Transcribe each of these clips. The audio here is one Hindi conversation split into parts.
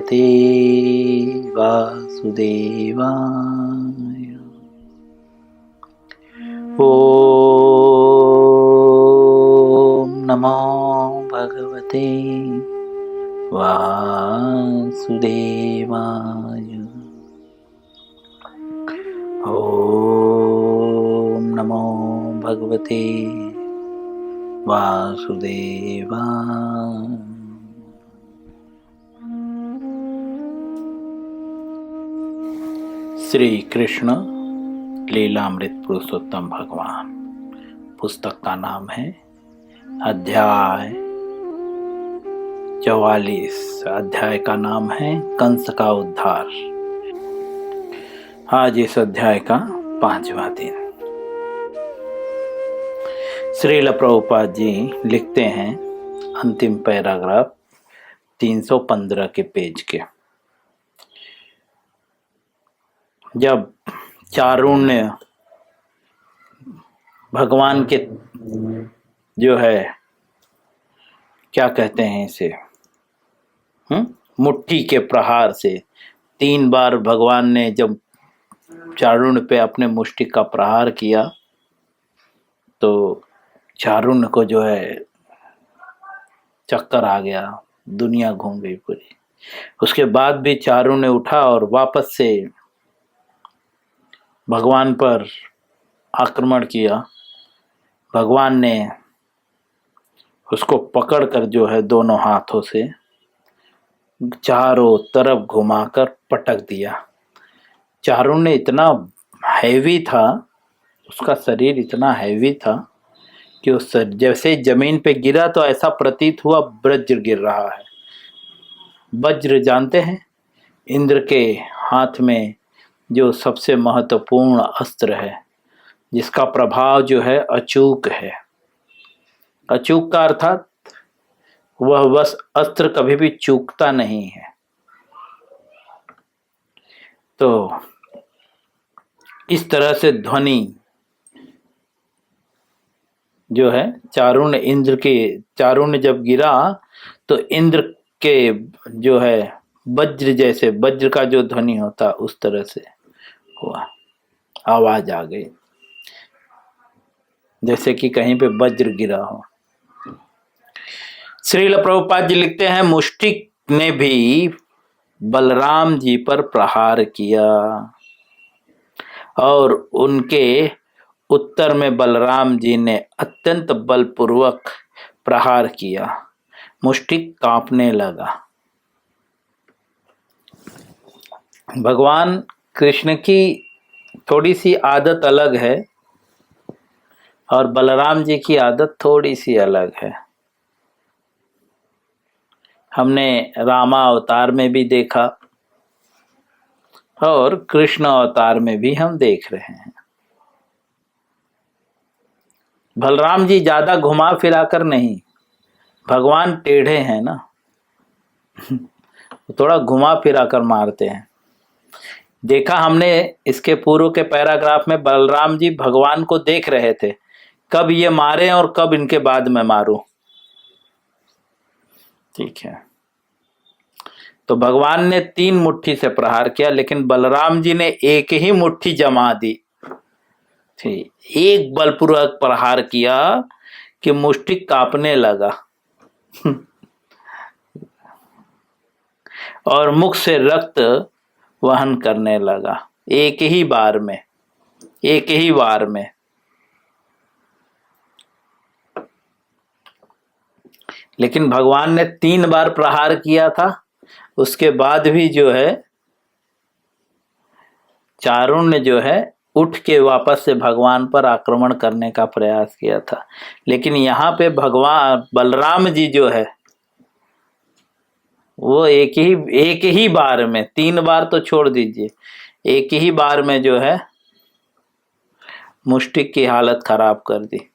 भगवते वासुदेवाय। ओम नमो भगवते वासुदेवाय। ओम नमो भगवते वासुदेवाय। श्री कृष्ण लीलामृत पुरुषोत्तम भगवान। पुस्तक का नाम है अध्याय 44। अध्याय का नाम है कंस का उद्धार। आज इस अध्याय का 5वां दिन। श्रील प्रभुपाद जी लिखते हैं अंतिम पैराग्राफ 315 के पेज के। जब चारुण्य भगवान के जो है क्या कहते हैं इसे, मुट्ठी के प्रहार से 3 बार भगवान ने जब चारुण्य पे अपने मुष्टि का प्रहार किया तो चारुण्य को जो है चक्कर आ गया, दुनिया घूम गई पूरी। उसके बाद भी चारुण्य उठा और वापस से भगवान पर आक्रमण किया। भगवान ने उसको पकड़कर जो है दोनों हाथों से चारों तरफ घुमाकर पटक दिया। चारुण्य इतना हैवी था, उसका शरीर इतना हैवी था कि उस जैसे जमीन पे गिरा तो ऐसा प्रतीत हुआ वज्र गिर रहा है। वज्र जानते हैं, इंद्र के हाथ में जो सबसे महत्वपूर्ण अस्त्र है, जिसका प्रभाव जो है अचूक है। अचूक का अर्थात वह बस अस्त्र कभी भी चूकता नहीं है। तो इस तरह से ध्वनि जो है चारुण्य जब गिरा तो इंद्र के जो है वज्र जैसे, वज्र का जो ध्वनि होता उस तरह से हुआ, आवाज आ गई जैसे कि कहीं पे वज्र गिरा हो। श्रील प्रभुपाद जी लिखते हैं, मुष्टिक ने भी बलराम जी पर प्रहार किया और उनके उत्तर में बलराम जी ने अत्यंत बलपूर्वक प्रहार किया। मुष्टिक कांपने लगा। भगवान कृष्ण की थोड़ी सी आदत अलग है और बलराम जी की आदत थोड़ी सी अलग है। हमने रामा अवतार में भी देखा और कृष्ण अवतार में भी हम देख रहे हैं। बलराम जी ज्यादा घुमा फिराकर नहीं, भगवान टेढ़े हैं ना, थोड़ा घुमा फिराकर मारते हैं। देखा हमने इसके पूर्व के पैराग्राफ में बलराम जी भगवान को देख रहे थे, कब ये मारे और कब इनके बाद में मारूं। ठीक है, तो भगवान ने 3 मुट्ठी से प्रहार किया, लेकिन बलराम जी ने एक ही मुट्ठी जमा दी थी। एक बलपूर्वक प्रहार किया कि मुष्टि कांपने लगा और मुख से रक्त वहन करने लगा। एक ही बार में। लेकिन भगवान ने 3 बार प्रहार किया था, उसके बाद भी जो है चारुण्य जो है उठ के वापस से भगवान पर आक्रमण करने का प्रयास किया था। लेकिन यहाँ पे भगवान बलराम जी जो है वो एक ही बार में, 3 बार तो छोड़ दीजिए, एक ही बार में जो है मुष्टिक की हालत खराब कर दी।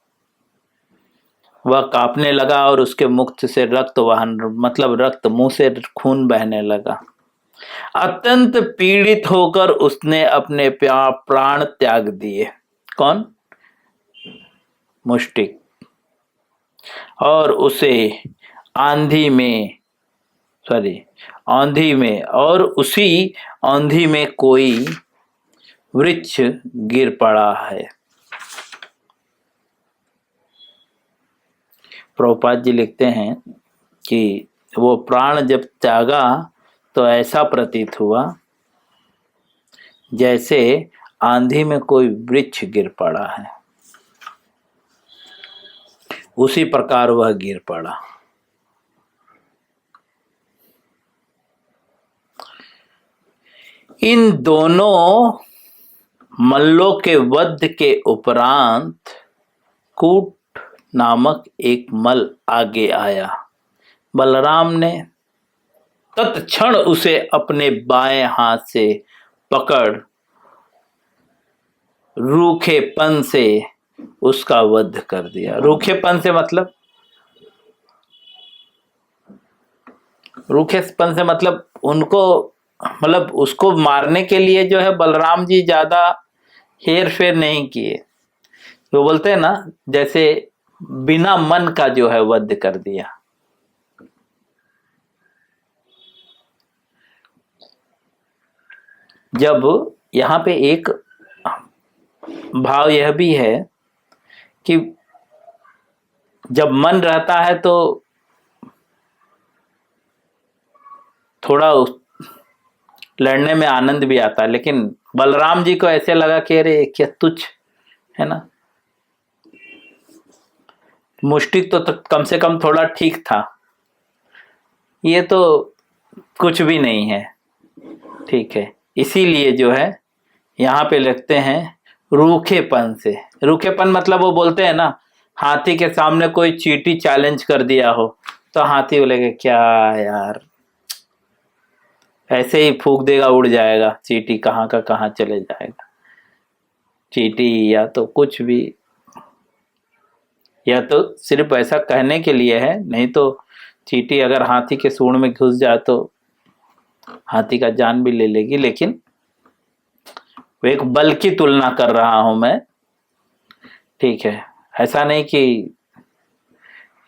वह कांपने लगा और उसके मुख से रक्त वहन, मतलब रक्त, मुंह से खून बहने लगा। अत्यंत पीड़ित होकर उसने अपने प्राण त्याग दिए। कौन? मुष्टिक। और उसे आंधी में सॉरी आंधी में, और उसी आंधी में कोई वृक्ष गिर पड़ा है। प्रभुपाद जी लिखते हैं कि वो प्राण जब त्यागा तो ऐसा प्रतीत हुआ जैसे आंधी में कोई वृक्ष गिर पड़ा है, उसी प्रकार वह गिर पड़ा। इन दोनों मल्लों के वध के उपरांत कूट नामक एक मल आगे आया। बलराम ने तत्क्षण उसे अपने बाएं हाथ से पकड़ रूखेपन से उसका वध कर दिया। रूखेपन से मतलब, रूखेपन से मतलब उनको, मतलब उसको मारने के लिए जो है बलराम जी ज्यादा हेर फेर नहीं किए। वो बोलते हैं ना, जैसे बिना मन का जो है वध कर दिया। जब यहाँ पे एक भाव यह भी है कि जब मन रहता है तो थोड़ा लड़ने में आनंद भी आता है, लेकिन बलराम जी को ऐसे लगा कि अरे क्या तुच्छ है ना, मुष्टि तो कम से कम थोड़ा ठीक था, ये तो कुछ भी नहीं है। ठीक है, इसीलिए जो है यहाँ पे लिखते हैं रूखेपन से। रूखेपन मतलब वो बोलते हैं ना, हाथी के सामने कोई चींटी चैलेंज कर दिया हो तो हाथी बोलेगा क्या यार, ऐसे ही फूंक देगा, उड़ जाएगा, चींटी कहाँ का कहाँ चले जाएगा। चींटी या तो कुछ भी, या तो सिर्फ ऐसा कहने के लिए है, नहीं तो चींटी अगर हाथी के सूंड में घुस जाए तो हाथी का जान भी ले लेगी। लेकिन वो एक बल की तुलना कर रहा हूं मैं, ठीक है। ऐसा नहीं कि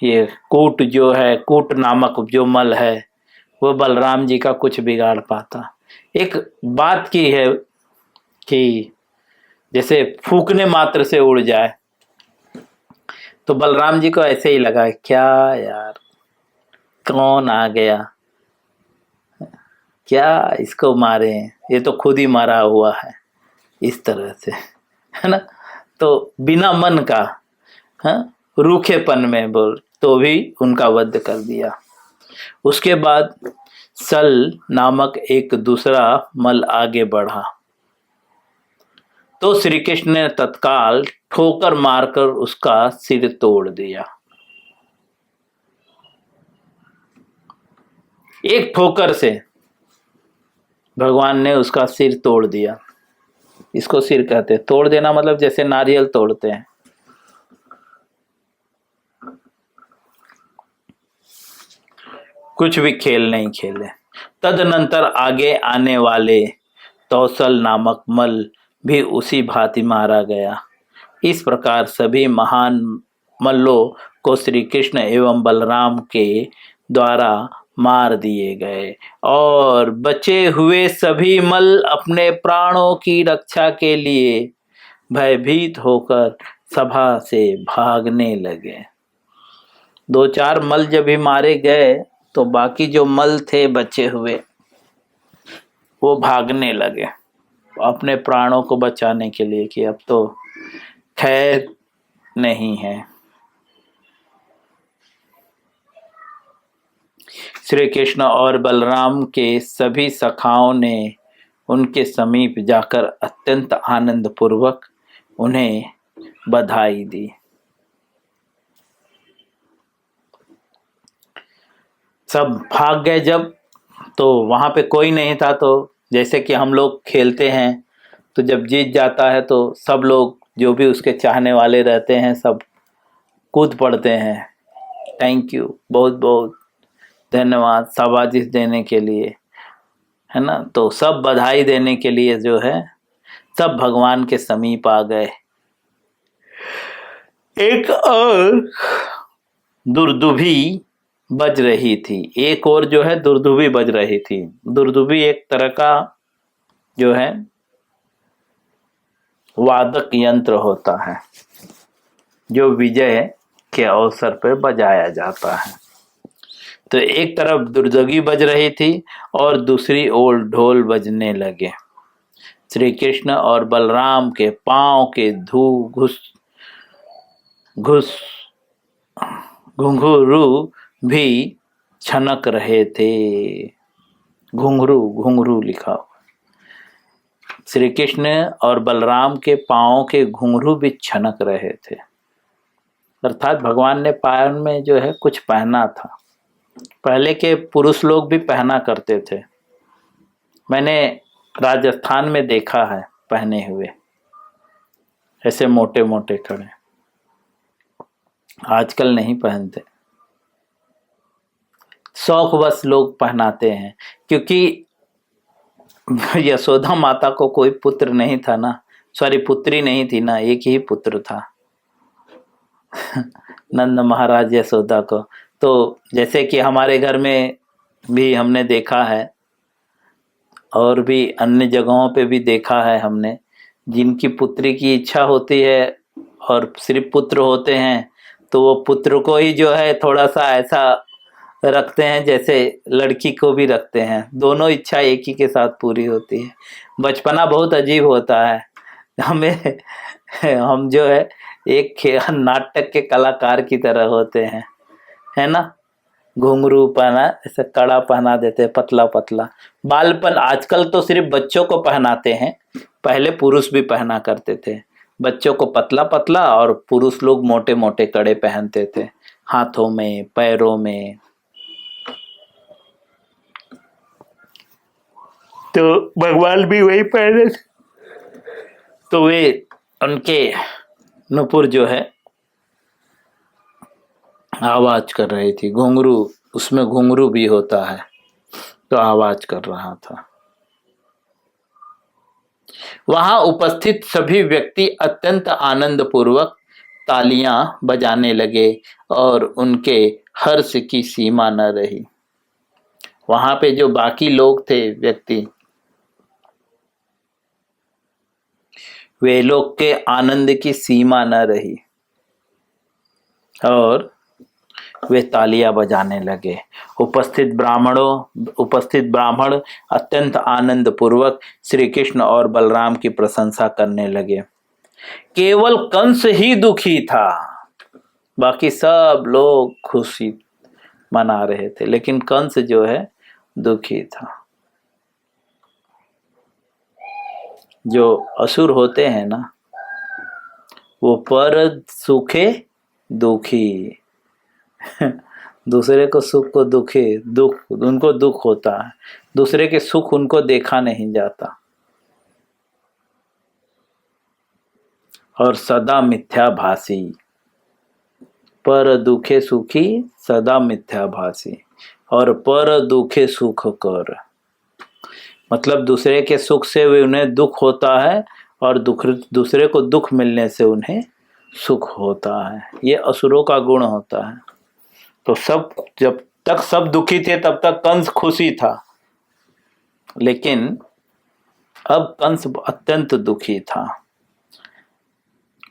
ये कूट जो है, कूट नामक जो मल है वो बलराम जी का कुछ बिगाड़ पाता। एक बात की है कि जैसे फूकने मात्र से उड़ जाए, तो बलराम जी को ऐसे ही लगा क्या यार, कौन आ गया, क्या इसको मारे, ये तो खुद ही मारा हुआ है, इस तरह से, है ना। तो बिना मन का, हाँ, रूखेपन में बोल तो भी उनका वध कर दिया। उसके बाद सल नामक एक दूसरा मल आगे बढ़ा तो श्री कृष्ण ने तत्काल ठोकर मारकर उसका सिर तोड़ दिया। एक ठोकर से भगवान ने उसका सिर तोड़ दिया। इसको सिर कहते हैं। तोड़ देना मतलब जैसे नारियल तोड़ते हैं। कुछ भी खेल नहीं खेले। तदनंतर आगे आने वाले तौसल नामक मल भी उसी भांति मारा गया। इस प्रकार सभी महान मल्लों को श्री कृष्ण एवं बलराम के द्वारा मार दिए गए और बचे हुए सभी मल अपने प्राणों की रक्षा के लिए भयभीत होकर सभा से भागने लगे। दो चार मल जब भी मारे गए तो बाकी जो मल थे बचे हुए वो भागने लगे अपने प्राणों को बचाने के लिए कि अब तो खैर नहीं है। श्री कृष्ण और बलराम के सभी सखाओं ने उनके समीप जाकर अत्यंत आनंद पूर्वक उन्हें बधाई दी। सब भाग गए जब, तो वहां पे कोई नहीं था। तो जैसे कि हम लोग खेलते हैं तो जब जीत जाता है तो सब लोग जो भी उसके चाहने वाले रहते हैं सब कूद पड़ते हैं, थैंक यू, बहुत बहुत धन्यवाद, शाबाशी देने के लिए, है ना। तो सब बधाई देने के लिए जो है सब भगवान के समीप आ गए। एक और दुर्दुभी बज रही थी, एक और जो है दुर्दुभी बज रही थी। दुर्दुभी एक तरह का जो है वादक यंत्र होता है जो विजय के अवसर पर बजाया जाता है। तो एक तरफ दुर्दुभी बज रही थी और दूसरी ओर ढोल बजने लगे। श्री कृष्ण और बलराम के पांव के धू घुस घुस घुंघरू भी छनक रहे थे। घुंघरू, घुंघरू लिखा हुआ। श्री कृष्ण और बलराम के पांव के घुंघरू भी छनक रहे थे, अर्थात भगवान ने पायल में जो है कुछ पहना था। पहले के पुरुष लोग भी पहना करते थे, मैंने राजस्थान में देखा है पहने हुए, ऐसे मोटे मोटे कड़े। आजकल नहीं पहनते, शौकवश लोग पहनाते हैं, क्योंकि यशोदा माता को कोई पुत्र नहीं था ना, सॉरी पुत्री नहीं थी ना, एक ही पुत्र था नंद महाराज यशोदा को। तो जैसे कि हमारे घर में भी हमने देखा है और भी अन्य जगहों पे भी देखा है हमने, जिनकी पुत्री की इच्छा होती है और सिर्फ पुत्र होते हैं तो वो पुत्र को ही जो है थोड़ा सा ऐसा रखते हैं जैसे लड़की को भी रखते हैं, दोनों इच्छा एक ही के साथ पूरी होती है। बचपना बहुत अजीब होता है हमें हम जो है एक नाटक के कलाकार की तरह होते हैं, है ना। घुंघरू पहना, ऐसे कड़ा पहना देते हैं पतला पतला। बालपन आजकल तो सिर्फ बच्चों को पहनाते हैं, पहले पुरुष भी पहना करते थे। बच्चों को पतला पतला और पुरुष लोग मोटे मोटे कड़े पहनते थे, हाथों में पैरों में। तो भगवान भी वही पहने थे, तो वे उनके नुपुर जो है आवाज कर रही थी। घुंघरू, उसमें घुंघरू भी होता है, तो आवाज कर रहा था। वहां उपस्थित सभी व्यक्ति अत्यंत आनंद पूर्वक तालियां बजाने लगे और उनके हर्ष की सीमा न रही। वहां पे जो बाकी लोग थे व्यक्ति, वे लोग के आनंद की सीमा न रही और वे तालियां बजाने लगे। उपस्थित ब्राह्मण अत्यंत आनंद पूर्वक श्री कृष्ण और बलराम की प्रशंसा करने लगे। केवल कंस ही दुखी था, बाकी सब लोग खुशी मना रहे थे, लेकिन कंस जो है दुखी था। जो असुर होते हैं ना, वो पर सुखे दुखी दूसरे को सुख को दुखी, दुख उनको दुख होता है, दूसरे के सुख उनको देखा नहीं जाता। और सदा मिथ्याभासी, पर दुखे सुखी सदा मिथ्याभासी, और पर दुखे सुख कर, मतलब दूसरे के सुख से वे उन्हें दुख होता है और दूसरे को दुख मिलने से उन्हें सुख होता है। ये असुरों का गुण होता है। तो सब, जब तक सब दुखी थे तब तक कंस खुशी था, लेकिन अब कंस अत्यंत दुखी था।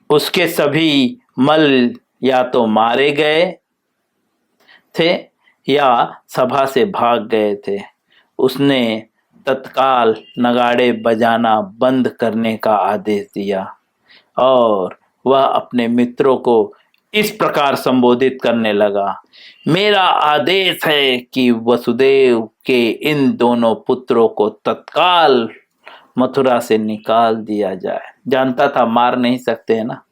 उसके सभी मल या तो मारे गए थे या सभा से भाग गए थे। उसने तत्काल नगाड़े बजाना बंद करने का आदेश दिया और वह अपने मित्रों को इस प्रकार संबोधित करने लगा। मेरा आदेश है कि वसुदेव के इन दोनों पुत्रों को तत्काल मथुरा से निकाल दिया जाए। जानता था मार नहीं सकते है ना,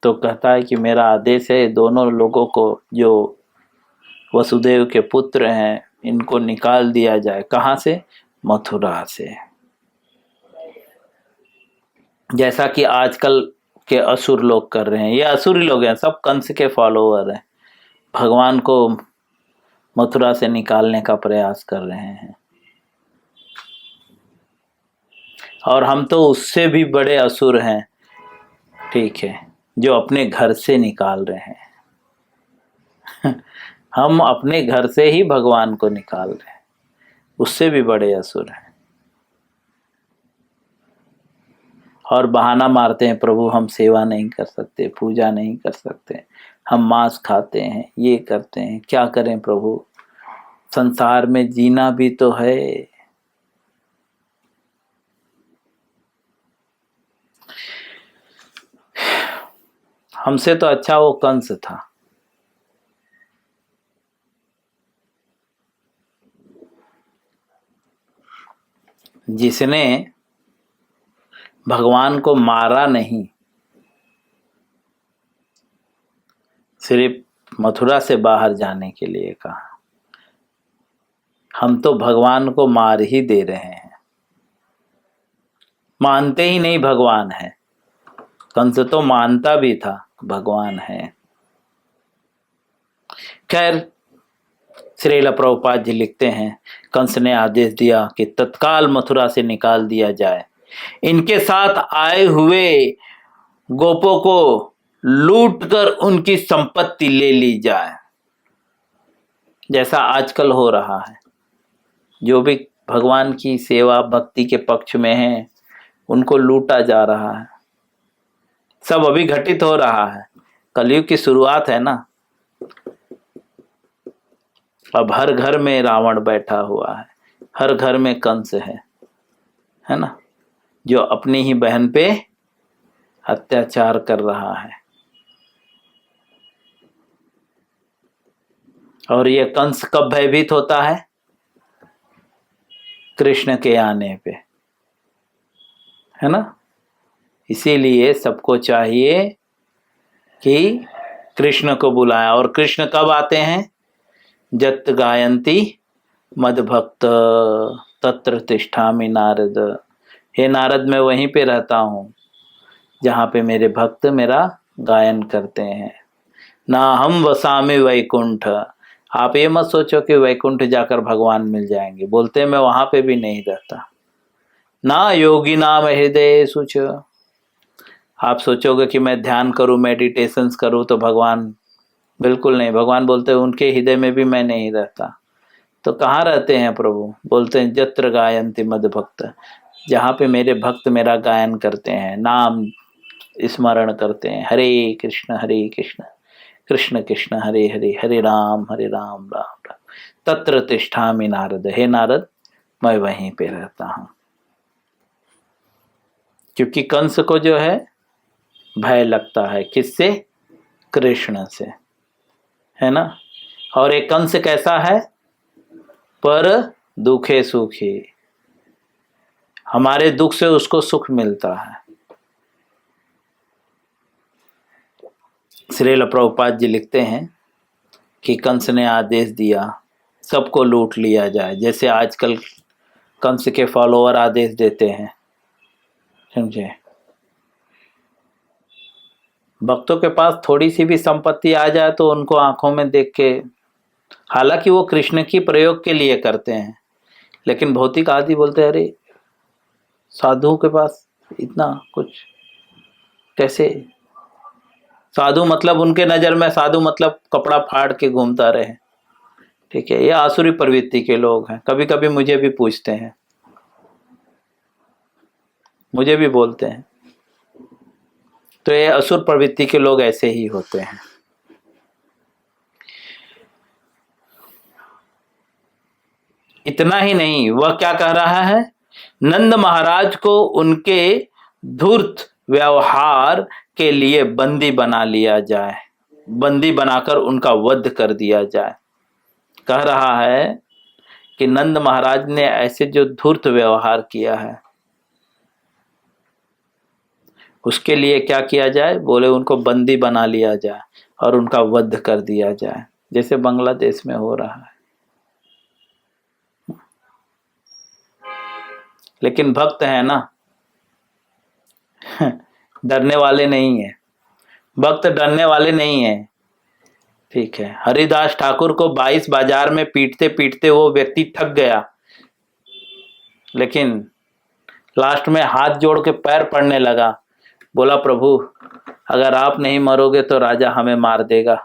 तो कहता है कि मेरा आदेश है दोनों लोगों को, जो वसुदेव के पुत्र हैं, इनको निकाल दिया जाए। कहाँ से? मथुरा से। जैसा कि आजकल के असुर लोग कर रहे हैं, ये असुरी लोग हैं, सब कंस के फॉलोअर हैं, भगवान को मथुरा से निकालने का प्रयास कर रहे हैं। और हम तो उससे भी बड़े असुर हैं, ठीक है, जो अपने घर से निकाल रहे हैं। हम अपने घर से ही भगवान को निकाल रहे हैं, उससे भी बड़े असुर हैं। और बहाना मारते हैं, प्रभु हम सेवा नहीं कर सकते, पूजा नहीं कर सकते, हम मांस खाते हैं, ये करते हैं। क्या करें प्रभु, संसार में जीना भी तो है। हमसे तो अच्छा वो कंस था, जिसने भगवान को मारा नहीं, सिर्फ मथुरा से बाहर जाने के लिए कहा। हम तो भगवान को मार ही दे रहे हैं, मानते ही नहीं भगवान है। कंस तो मानता भी था भगवान है। खैर, श्रील प्रभुपाद जी लिखते हैं, कंस ने आदेश दिया कि तत्काल मथुरा से निकाल दिया जाए, इनके साथ आए हुए गोपों को लूटकर उनकी संपत्ति ले ली जाए। जैसा आजकल हो रहा है, जो भी भगवान की सेवा भक्ति के पक्ष में है उनको लूटा जा रहा है। सब अभी घटित हो रहा है, कलयुग की शुरुआत है ना। अब हर घर में रावण बैठा हुआ है, हर घर में कंस है ना, जो अपनी ही बहन पे अत्याचार कर रहा है। और ये कंस कब भयभीत होता है? कृष्ण के आने पे, है ना। इसीलिए सबको चाहिए कि कृष्ण को बुलाएं। और कृष्ण कब आते हैं? जत गायंती मद भक्त तत्र तिष्ठामि नारद। हे नारद, मैं वहीं पे रहता हूँ जहाँ पे मेरे भक्त मेरा गायन करते हैं। ना हम वसामि वैकुंठ, आप ये मत सोचो कि वैकुंठ जाकर भगवान मिल जाएंगे, बोलते मैं वहां पे भी नहीं रहता। ना योगी नाम हृदय सुच, आप सोचोगे कि मैं ध्यान करूं, मेडिटेशंस करूं तो भगवान, बिल्कुल नहीं। भगवान बोलते हैं उनके हृदय में भी मैं नहीं रहता। तो कहाँ रहते हैं प्रभु? बोलते हैं जत्र गायन्ति मद भक्त, जहाँ पे मेरे भक्त मेरा गायन करते हैं, नाम स्मरण करते हैं, हरे कृष्ण कृष्ण कृष्ण हरे हरे, हरे राम राम राम। तत्र तिष्ठामि नारद, हे नारद मैं वहीं पे रहता हूं। क्योंकि कंस को जो है भय लगता है, किससे? कृष्ण से, है ना। और एक कंस कैसा है? पर दुखे सुखी, हमारे दुख से उसको सुख मिलता है। श्रील प्रभुपाद जी लिखते हैं कि कंस ने आदेश दिया सबको लूट लिया जाए, जैसे आजकल कंस के फॉलोअर आदेश देते हैं, समझे। भक्तों के पास थोड़ी सी भी संपत्ति आ जाए तो उनको आंखों में देख के, हालांकि वो कृष्ण की प्रयोग के लिए करते हैं, लेकिन भौतिक आदि बोलते हैं अरे साधु के पास इतना कुछ कैसे? साधु मतलब उनके नजर में साधु मतलब कपड़ा फाड़ के घूमता रहे, ठीक है। ये आसुरी प्रवृत्ति के लोग हैं। कभी कभी मुझे भी पूछते हैं, मुझे भी बोलते हैं, तो ये असुर प्रवृत्ति के लोग ऐसे ही होते हैं। इतना ही नहीं, वह क्या कह रहा है? नंद महाराज को उनके धूर्त व्यवहार के लिए बंदी बना लिया जाए, बंदी बनाकर उनका वध कर दिया जाए। कह रहा है कि नंद महाराज ने ऐसे जो धूर्त व्यवहार किया है उसके लिए क्या किया जाए? बोले उनको बंदी बना लिया जाए और उनका वध कर दिया जाए, जैसे बांग्लादेश में हो रहा है। लेकिन भक्त है ना, डरने वाले नहीं है, भक्त डरने वाले नहीं है, ठीक है। हरिदास ठाकुर को 22 बाजार में पीटते पीटते वो व्यक्ति थक गया, लेकिन लास्ट में हाथ जोड़ के पैर पड़ने लगा, बोला प्रभु अगर आप नहीं मरोगे तो राजा हमें मार देगा,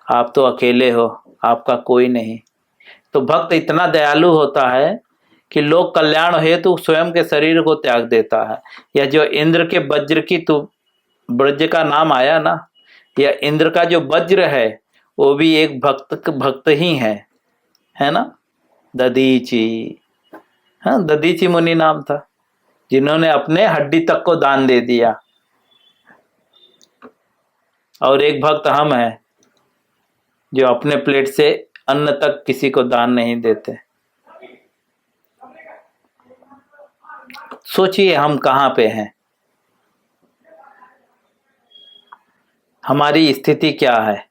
आप तो अकेले हो, आपका कोई नहीं। तो भक्त इतना दयालु होता है कि लोक कल्याण हेतु स्वयं के शरीर को त्याग देता है। या जो इंद्र के वज्र की तो वज्र का नाम आया ना, या इंद्र का जो वज्र है वो भी एक भक्त ही है ना, दधीची। हाँ, दधीची मुनि नाम था, जिन्होंने अपने हड्डी तक को दान दे दिया। और एक भक्त हम हैं जो अपने प्लेट से अन्न तक किसी को दान नहीं देते। सोचिए हम कहाँ पे हैं, हमारी स्थिति क्या है।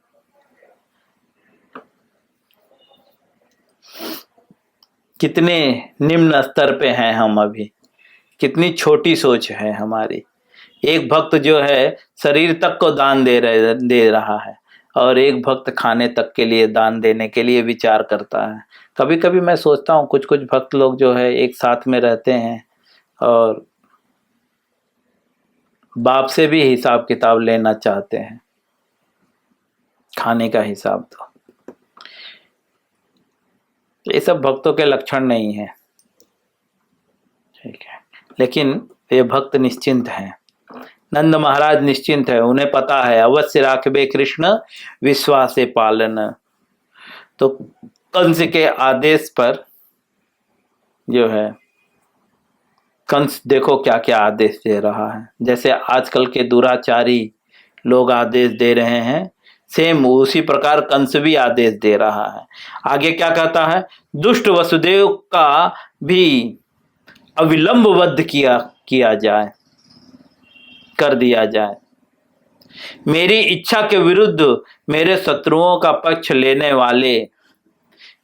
कितने निम्न स्तर पे हैं हम अभी, कितनी छोटी सोच है हमारी। एक भक्त जो है शरीर तक को दान दे रहा है, और एक भक्त खाने तक के लिए दान देने के लिए विचार करता है। कभी कभी मैं सोचता हूँ कुछ कुछ भक्त लोग जो है एक साथ में रहते हैं और बाप से भी हिसाब किताब लेना चाहते हैं, खाने का हिसाब। तो ये सब भक्तों के लक्षण नहीं है, ठीक है। लेकिन ये भक्त निश्चिंत हैं, नंद महाराज निश्चिंत है, उन्हें पता है अवश्य राखबे कृष्ण विश्वास से पालन। तो कंस के आदेश पर जो है, कंस देखो क्या क्या आदेश दे रहा है। जैसे आजकल के दुराचारी लोग आदेश दे रहे हैं, सेम उसी प्रकार कंस भी आदेश दे रहा है। आगे क्या कहता है, दुष्ट वसुदेव का भी अविलंब वध किया जाए, कर दिया जाए। मेरी इच्छा के विरुद्ध मेरे शत्रुओं का पक्ष लेने वाले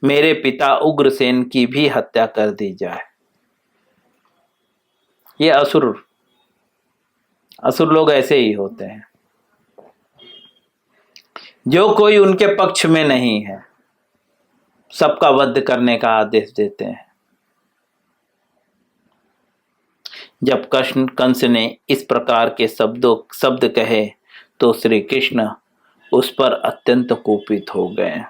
मेरे पिता उग्रसेन की भी हत्या कर दी जाए। ये असुर लोग ऐसे ही होते हैं, जो कोई उनके पक्ष में नहीं है सबका वध करने का आदेश देते हैं। जब कंस ने इस प्रकार के शब्द कहे तो श्री कृष्ण उस पर अत्यंत कुपित हो गए।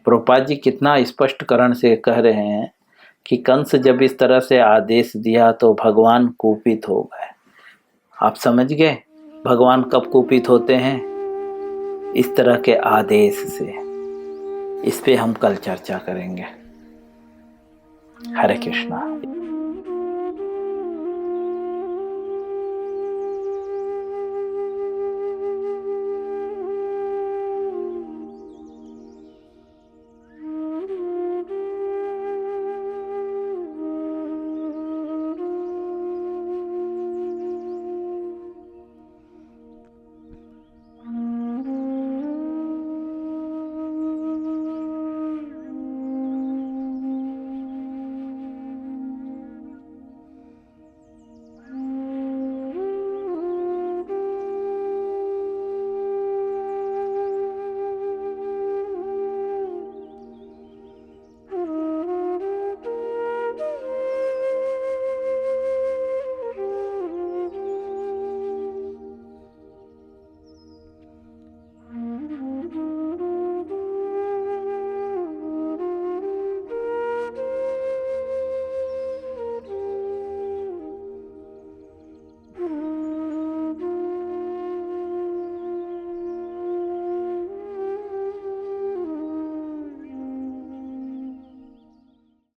प्रभुपाद जी कितना स्पष्टकरण से कह रहे हैं कि कंस जब इस तरह से आदेश दिया तो भगवान कुपित हो गए। आप समझ गए भगवान कब कुपित होते हैं? इस तरह के आदेश से। इस पे हम कल चर्चा करेंगे। हरे कृष्णा।